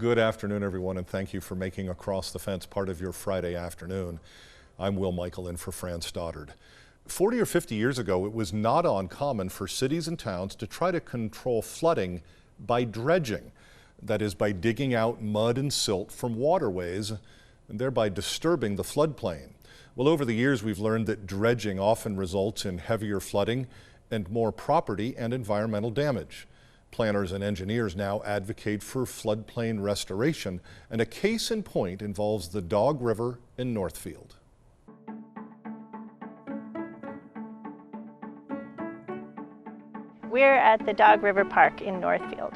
Good afternoon, everyone, and thank you for making Across the Fence part of your Friday afternoon. I'm Will Michael in for Fran Stoddard. 40 or 50 years ago, it was not uncommon for cities and towns to try to control flooding by dredging. That is, by digging out mud and silt from waterways and thereby disturbing the floodplain. Well, over the years, we've learned that dredging often results in heavier flooding and more property and environmental damage. Planners and engineers now advocate for floodplain restoration, and a case in point involves the Dog River in Northfield. We're at the Dog River Park in Northfield.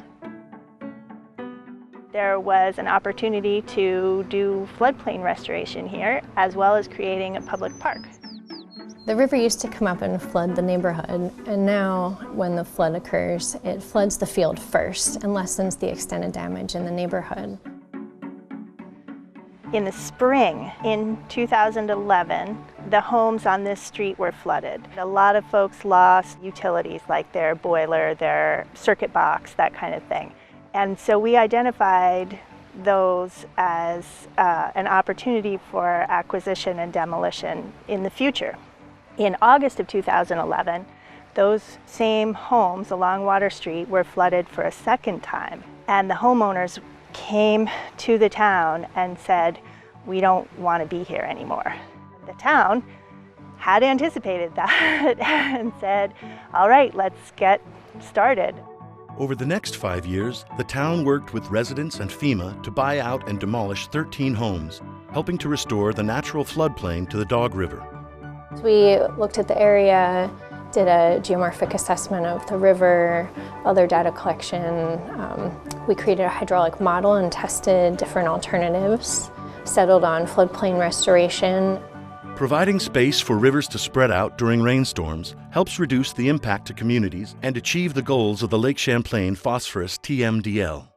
There was an opportunity to do floodplain restoration here, as well as creating a public park. The river used to come up and flood the neighborhood, and now when the flood occurs, it floods the field first and lessens the extended damage in the neighborhood. In the spring, in 2011, the homes on this street were flooded. A lot of folks lost utilities like their boiler, their circuit box, that kind of thing. And so we identified those as an opportunity for acquisition and demolition in the future. In August of 2011, those same homes along Water Street were flooded for a second time. And the homeowners came to the town and said, "We don't want to be here anymore." The town had anticipated that and said, "All right, let's get started." Over the next 5 years, the town worked with residents and FEMA to buy out and demolish 13 homes, helping to restore the natural floodplain to the Dog River. We looked at the area, did a geomorphic assessment of the river, other data collection. We created a hydraulic model and tested different alternatives, settled on floodplain restoration. Providing space for rivers to spread out during rainstorms helps reduce the impact to communities and achieve the goals of the Lake Champlain Phosphorus TMDL.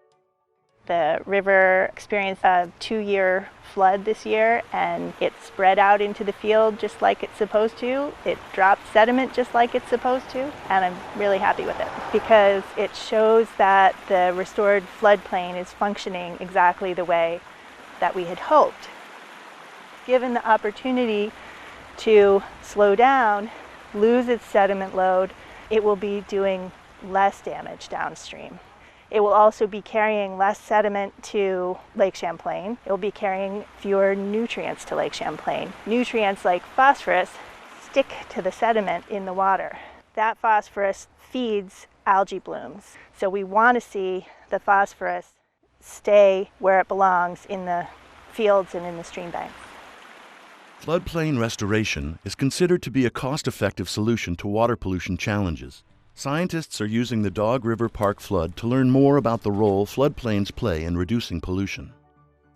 The river experienced a 2-year flood this year, and it spread out into the field just like it's supposed to. It dropped sediment just like it's supposed to, and I'm really happy with it because it shows that the restored floodplain is functioning exactly the way that we had hoped. Given the opportunity to slow down, lose its sediment load, it will be doing less damage downstream. It will also be carrying less sediment to Lake Champlain. It will be carrying fewer nutrients to Lake Champlain. Nutrients like phosphorus stick to the sediment in the water. That phosphorus feeds algae blooms. So we want to see the phosphorus stay where it belongs in the fields and in the stream banks. Floodplain restoration is considered to be a cost-effective solution to water pollution challenges. Scientists are using the Dog River Park flood to learn more about the role floodplains play in reducing pollution.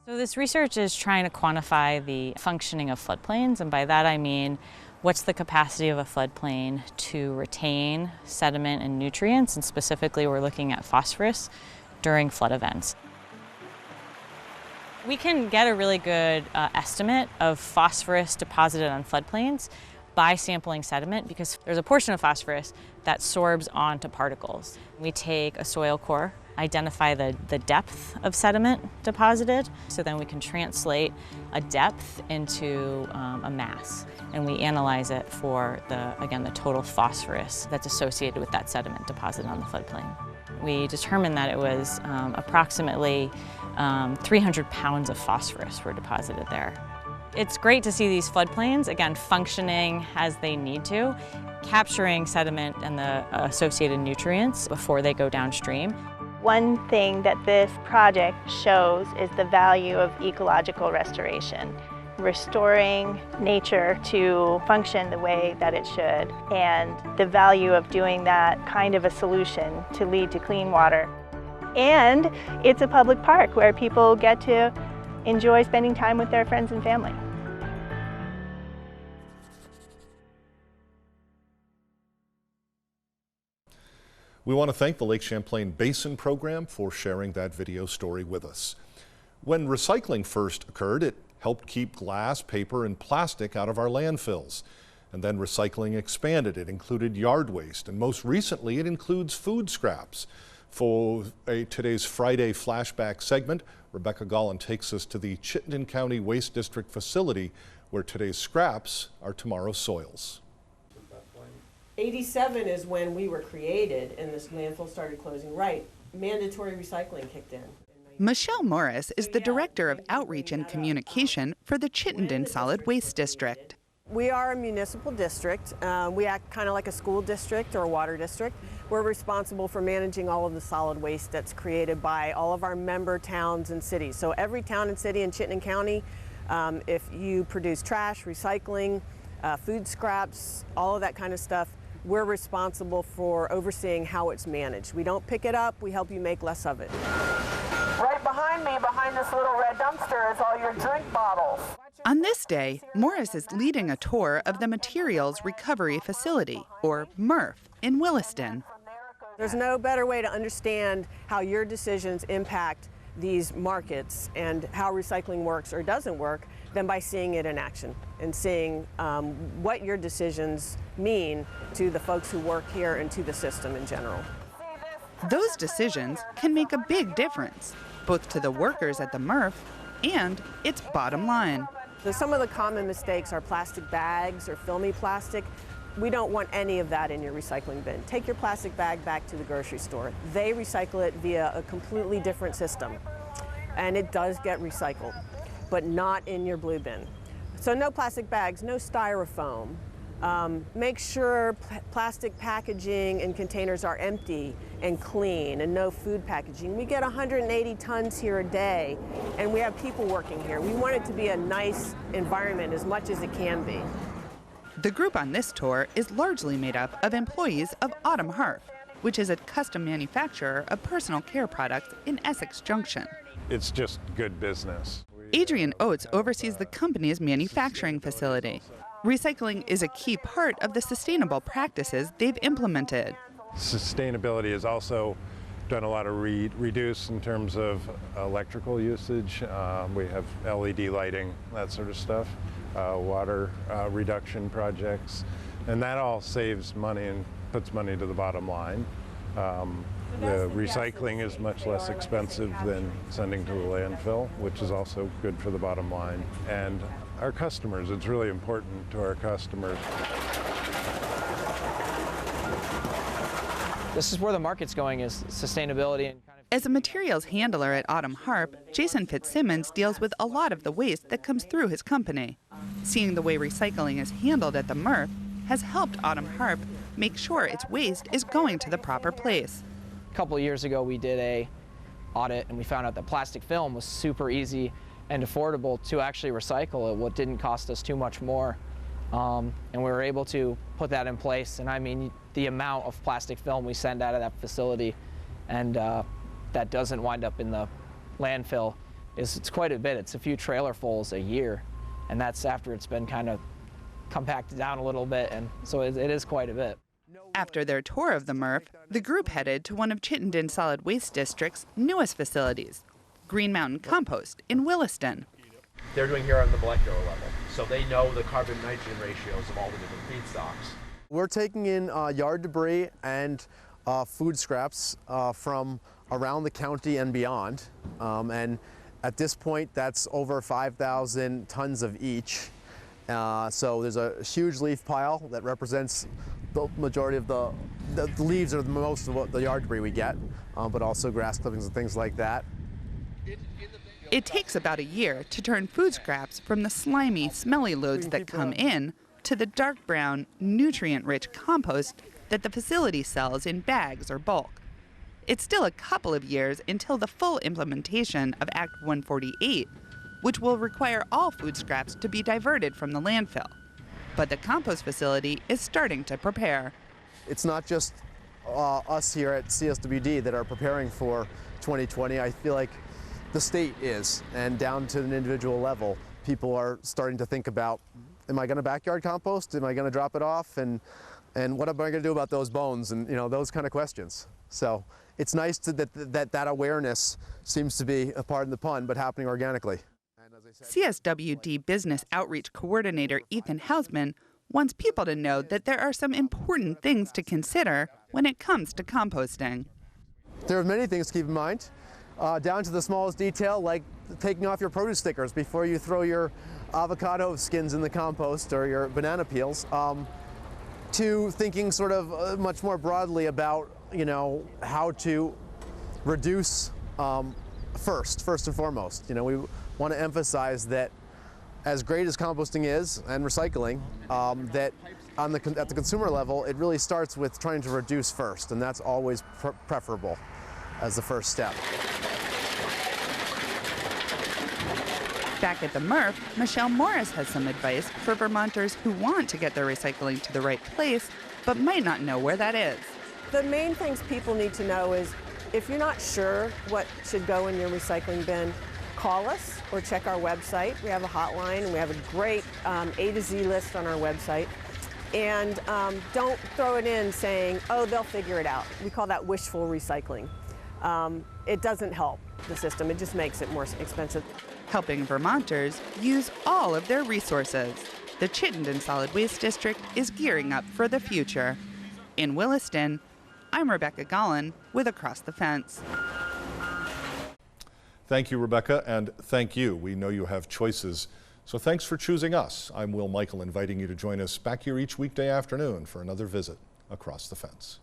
So this research is trying to quantify the functioning of floodplains, and by that I mean what's the capacity of a floodplain to retain sediment and nutrients, and specifically we're looking at phosphorus during flood events. We can get a really good estimate of phosphorus deposited on floodplains by sampling sediment because there's a portion of phosphorus that sorbs onto particles. We take a soil core, identify the depth of sediment deposited, so then we can translate a depth into a mass, and we analyze it for the total phosphorus that's associated with that sediment deposited on the floodplain. We determined that it was approximately 300 pounds of phosphorus were deposited there. It's great to see these floodplains, again, functioning as they need to, capturing sediment and the associated nutrients before they go downstream. One thing that this project shows is the value of ecological restoration, restoring nature to function the way that it should, and the value of doing that kind of a solution to lead to clean water. And it's a public park where people get to enjoy spending time with their friends and family. We want to thank the Lake Champlain Basin Program for sharing that video story with us. When recycling first occurred, it helped keep glass, paper, and plastic out of our landfills. And then recycling expanded. It included yard waste, and most recently it includes food scraps. For today's Friday flashback segment, Rebecca Gollin takes us to the Chittenden County Waste District facility where today's scraps are tomorrow's soils. 87 is when we were created and this landfill started closing. Right, mandatory recycling kicked in. Michelle Morris is the Director of Outreach and Communication for the Chittenden Solid Waste District. We are a municipal district. We act kind of like a school district or a water district. We're responsible for managing all of the solid waste that's created by all of our member towns and cities. So every town and city in Chittenden County, if you produce trash, recycling, food scraps, all of that kind of stuff, we're responsible for overseeing how it's managed. We don't pick it up, we help you make less of it. Right behind me, behind this little red dumpster, is all your drink bottles. On this day, Morris is leading a tour of the Materials Recovery Facility, or MRF, in Williston. There's no better way to understand how your decisions impact these markets and how recycling works or doesn't work than by seeing it in action and seeing what your decisions mean to the folks who work here and to the system in general. Those decisions can make a big difference, both to the workers at the MRF and its bottom line. So some of the common mistakes are plastic bags or filmy plastic. We don't want any of that in your recycling bin. Take your plastic bag back to the grocery store. They recycle it via a completely different system, and it does get recycled, but not in your blue bin. So no plastic bags, no styrofoam. Make sure plastic packaging and containers are empty and clean, and no food packaging. We get 180 tons here a day, and we have people working here. We want it to be a nice environment as much as it can be. The group on this tour is largely made up of employees of Autumn Harp, which is a custom manufacturer of personal care products in Essex Junction. It's just good business. Adrian Oates oversees the company's manufacturing facility. Recycling is a key part of the sustainable practices they've implemented. Sustainability has also done a lot of reduce in terms of electrical usage. We have LED lighting, that sort of stuff, water reduction projects, and that all saves money and puts money to the bottom line. The recycling is much less expensive than sending to the landfill, which is also good for the bottom line. And our customers, it's really important to our customers. This is where the market's going, is sustainability. And As a materials handler at Autumn Harp, Jason Fitzsimmons deals with a lot of the waste that comes through his company. Seeing the way recycling is handled at the MRF has helped Autumn Harp make sure its waste is going to the proper place. A couple of years ago, we did a audit and we found out that plastic film was super easy and affordable to actually recycle it. What didn't cost us too much more. And we were able to put that in place. And I mean, the amount of plastic film we send out of that facility and that doesn't wind up in the landfill it's quite a bit. It's a few trailerfuls a year. And that's after it's been kind of compacted down a little bit. And so it is quite a bit. After their tour of the MRF, the group headed to one of Chittenden Solid Waste District's newest facilities, Green Mountain Compost in Williston. They're doing here on the molecular level, so they know the carbon-nitrogen ratios of all the different feedstocks. We're taking in yard debris and food scraps from around the county and beyond, and at this point that's over 5,000 tons of each. So there's a huge leaf pile that represents the majority of the leaves are the most of what the yard debris we get, but also grass clippings and things like that. It takes about a year to turn food scraps from the slimy, smelly loads that come in to the dark brown, nutrient-rich compost that the facility sells in bags or bulk. It's still a couple of years until the full implementation of Act 148, which will require all food scraps to be diverted from the landfill. But the compost facility is starting to prepare. It's not just us here at CSWD that are preparing for 2020. I feel like the state is, and down to an individual level, people are starting to think about, am I going to backyard compost? Am I going to drop it off? And what am I going to do about those bones? And those kind of questions. So it's nice that awareness seems to be, pardon the pun, but happening organically. CSWD Business Outreach Coordinator Ethan Hausman wants people to know that there are some important things to consider when it comes to composting. There are many things to keep in mind, down to the smallest detail, like taking off your produce stickers before you throw your avocado skins in the compost or your banana peels, to thinking sort of much more broadly about, you know, how to reduce first and foremost. You know, we want to emphasize that as great as composting is and recycling, that at the consumer level, it really starts with trying to reduce first, and that's always preferable as the first step. Back at the MRF, Michelle Morris has some advice for Vermonters who want to get their recycling to the right place, but might not know where that is. The main things people need to know is if you're not sure what should go in your recycling bin, call us or check our website. We have a hotline and we have a great A to Z list on our website. And don't throw it in saying, oh, they'll figure it out. We call that wishful recycling. It doesn't help the system, it just makes it more expensive. Helping Vermonters use all of their resources. The Chittenden Solid Waste District is gearing up for the future. In Williston, I'm Rebecca Gollin with Across the Fence. Thank you, Rebecca, and thank you. We know you have choices, so thanks for choosing us. I'm Will Michael, inviting you to join us back here each weekday afternoon for another visit Across the Fence.